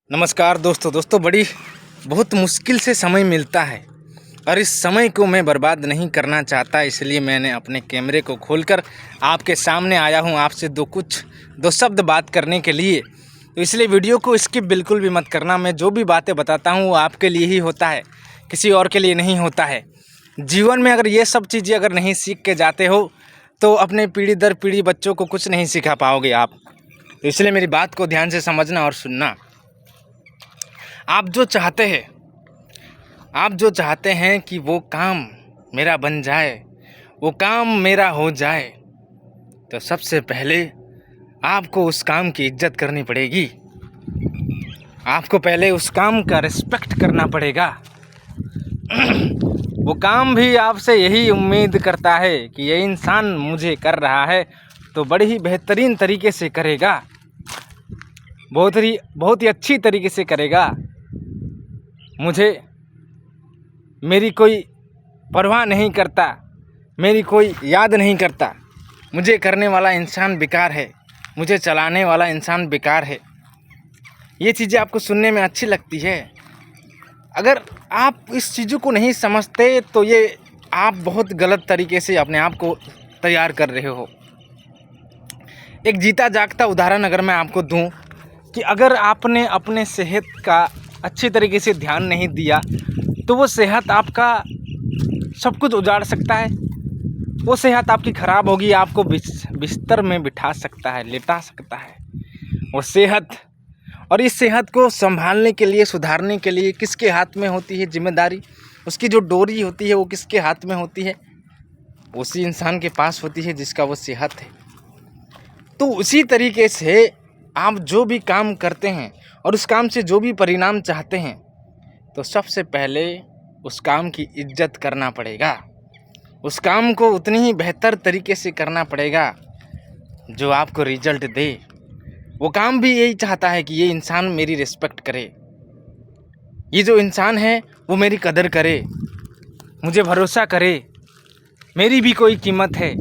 नमस्कार दोस्तों बड़ी बहुत मुश्किल से समय मिलता है और इस समय को मैं बर्बाद नहीं करना चाहता, इसलिए मैंने अपने कैमरे को खोलकर आपके सामने आया हूं आपसे दो शब्द बात करने के लिए। तो इसलिए वीडियो को स्किप बिल्कुल भी मत करना। मैं जो भी बातें बताता हूं वो आपके लिए ही होता है, किसी और के लिए नहीं होता है। जीवन में अगर ये सब चीज़ें अगर नहीं सीख के जाते हो तो अपने पीढ़ी दर पीढ़ी बच्चों को कुछ नहीं सिखा पाओगे आप। तो इसलिए मेरी बात को ध्यान से समझना और सुनना। आप जो चाहते हैं कि वो काम मेरा बन जाए, वो काम मेरा हो जाए, तो सबसे पहले आपको उस काम की इज्जत करनी पड़ेगी। आपको पहले उस काम का रिस्पेक्ट करना पड़ेगा। वो काम भी आपसे यही उम्मीद करता है कि ये इंसान मुझे कर रहा है तो बड़े ही बेहतरीन तरीके से करेगा, बहुत ही अच्छी तरीके से करेगा। मुझे मेरी कोई परवाह नहीं करता, मेरी कोई याद नहीं करता। मुझे करने वाला इंसान बेकार है, मुझे चलाने वाला इंसान बेकार है। ये चीज़ें आपको सुनने में अच्छी लगती है। अगर आप इस चीज़ों को नहीं समझते तो ये आप बहुत गलत तरीके से अपने आप को तैयार कर रहे हो। एक जीता जागता उदाहरण अगर मैं आपको दूं कि अगर आपने अपने सेहत का अच्छी तरीके से ध्यान नहीं दिया तो वो सेहत आपका सब कुछ उजाड़ सकता है। वो सेहत आपकी ख़राब होगी, आपको बिस्तर में बिठा सकता है, लेटा सकता है वो सेहत। और इस सेहत को संभालने के लिए, सुधारने के लिए किसके हाथ में होती है जिम्मेदारी? उसकी जो डोरी होती है वो किसके हाथ में होती है? उसी इंसान के पास होती है जिसका वो सेहत है। तो उसी तरीके से आप जो भी काम करते हैं और उस काम से जो भी परिणाम चाहते हैं, तो सबसे पहले उस काम की इज्जत करना पड़ेगा। उस काम को उतनी ही बेहतर तरीके से करना पड़ेगा जो आपको रिजल्ट दे। वो काम भी यही चाहता है कि ये इंसान मेरी रिस्पेक्ट करे, ये जो इंसान है वो मेरी कदर करे, मुझे भरोसा करे, मेरी भी कोई कीमत है,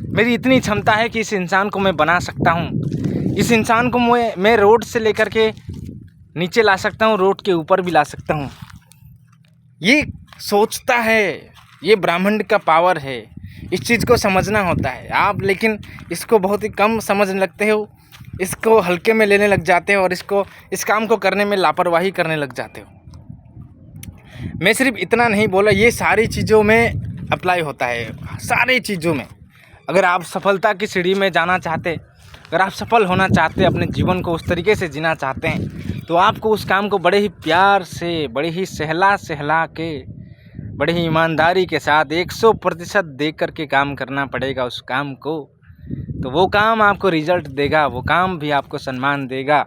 मेरी इतनी क्षमता है कि इस इंसान को मैं बना सकता हूँ, इस इंसान को मैं रोड से लेकर के नीचे ला सकता हूँ, रोड के ऊपर भी ला सकता हूँ। ये सोचता है, ये ब्रह्मांड का पावर है। इस चीज़ को समझना होता है आप, लेकिन इसको बहुत ही कम समझने लगते हो, इसको हल्के में लेने लग जाते हो और इस काम को करने में लापरवाही करने लग जाते हो। मैं सिर्फ इतना नहीं बोला, ये सारी चीज़ों में अप्लाई होता है, सारी चीज़ों में। अगर आप सफलता की सीढ़ी में जाना चाहते, अगर आप सफल होना चाहते, अपने जीवन को उस तरीके से जीना चाहते हैं, तो आपको उस काम को बड़े ही प्यार से, बड़े ही सहला के, बड़े ही ईमानदारी के साथ 100% दे कर के काम करना पड़ेगा उस काम को। तो वो काम आपको रिजल्ट देगा, वो काम भी आपको सम्मान देगा।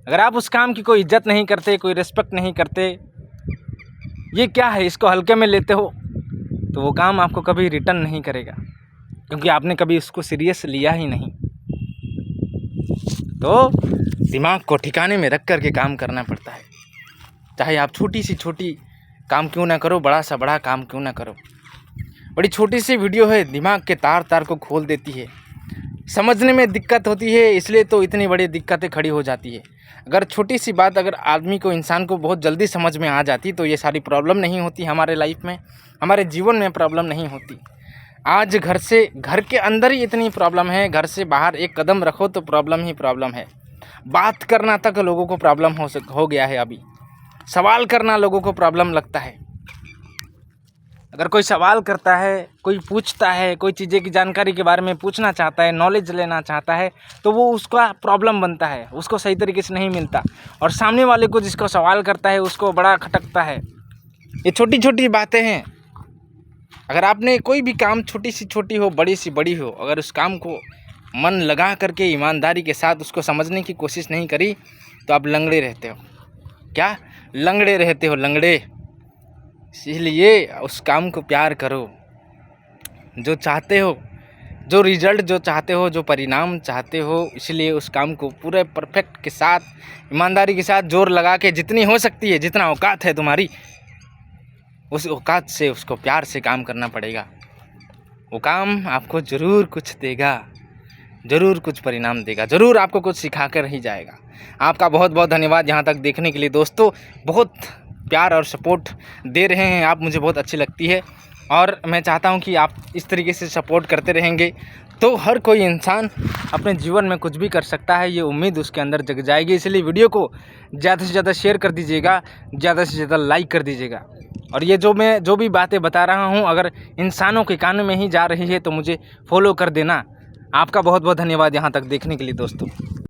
अगर आप उस काम की कोई इज्जत नहीं करते, कोई रिस्पेक्ट नहीं करते, ये क्या है, इसको हल्के में लेते हो, तो वो काम आपको कभी रिटर्न नहीं करेगा, क्योंकि आपने कभी उसको सीरियस लिया ही नहीं। तो दिमाग को ठिकाने में रख कर के काम करना पड़ता है। चाहे आप छोटी सी छोटी काम क्यों ना करो, बड़ा सा बड़ा काम क्यों ना करो। बड़ी छोटी सी वीडियो है, दिमाग के तार को खोल देती है। समझने में दिक्कत होती है, इसलिए तो इतनी बड़ी दिक्कतें खड़ी हो जाती है। अगर छोटी सी बात अगर आदमी को, इंसान को बहुत जल्दी समझ में आ जाती तो ये सारी प्रॉब्लम नहीं होती हमारे लाइफ में, हमारे जीवन में प्रॉब्लम नहीं होती। आज घर के अंदर ही इतनी प्रॉब्लम है, घर से बाहर एक कदम रखो तो प्रॉब्लम ही प्रॉब्लम है। बात करना तक लोगों को प्रॉब्लम हो गया है। अभी सवाल करना लोगों को प्रॉब्लम लगता है। अगर कोई सवाल करता है, कोई पूछता है, कोई चीज़ें की जानकारी के बारे में पूछना चाहता है, नॉलेज लेना चाहता है, तो वो उसका प्रॉब्लम बनता है, उसको सही तरीके से नहीं मिलता। और सामने वाले को जिसको सवाल करता है उसको बड़ा खटकता है। ये छोटी छोटी बातें हैं। अगर आपने कोई भी काम, छोटी सी छोटी हो, बड़ी सी बड़ी हो, अगर उस काम को मन लगा करके ईमानदारी के साथ उसको समझने की कोशिश नहीं करी तो आप लंगड़े रहते हो। क्या लंगड़े रहते हो? लंगड़े। इसलिए उस काम को प्यार करो, जो चाहते हो, जो रिजल्ट जो चाहते हो, जो परिणाम चाहते हो, इसलिए उस काम को पूरे परफेक्ट के साथ, ईमानदारी के साथ, जोर लगा के, जितनी हो सकती है, जितना औकात है तुम्हारी, उस औकात से उसको प्यार से काम करना पड़ेगा। वो काम आपको ज़रूर कुछ देगा, ज़रूर कुछ परिणाम देगा, ज़रूर आपको कुछ सिखा कर ही जाएगा। आपका बहुत बहुत धन्यवाद यहाँ तक देखने के लिए दोस्तों। बहुत प्यार और सपोर्ट दे रहे हैं आप, मुझे बहुत अच्छी लगती है और मैं चाहता हूँ कि आप इस तरीके से सपोर्ट करते रहेंगे तो हर कोई इंसान अपने जीवन में कुछ भी कर सकता है, ये उम्मीद उसके अंदर जग जाएगी। इसलिए वीडियो को ज़्यादा से ज़्यादा शेयर कर दीजिएगा, ज़्यादा से ज़्यादा लाइक कर दीजिएगा। और ये जो भी बातें बता रहा हूँ अगर इंसानों के कान में ही जा रही है तो मुझे फॉलो कर देना। आपका बहुत बहुत धन्यवाद यहाँ तक देखने के लिए दोस्तों।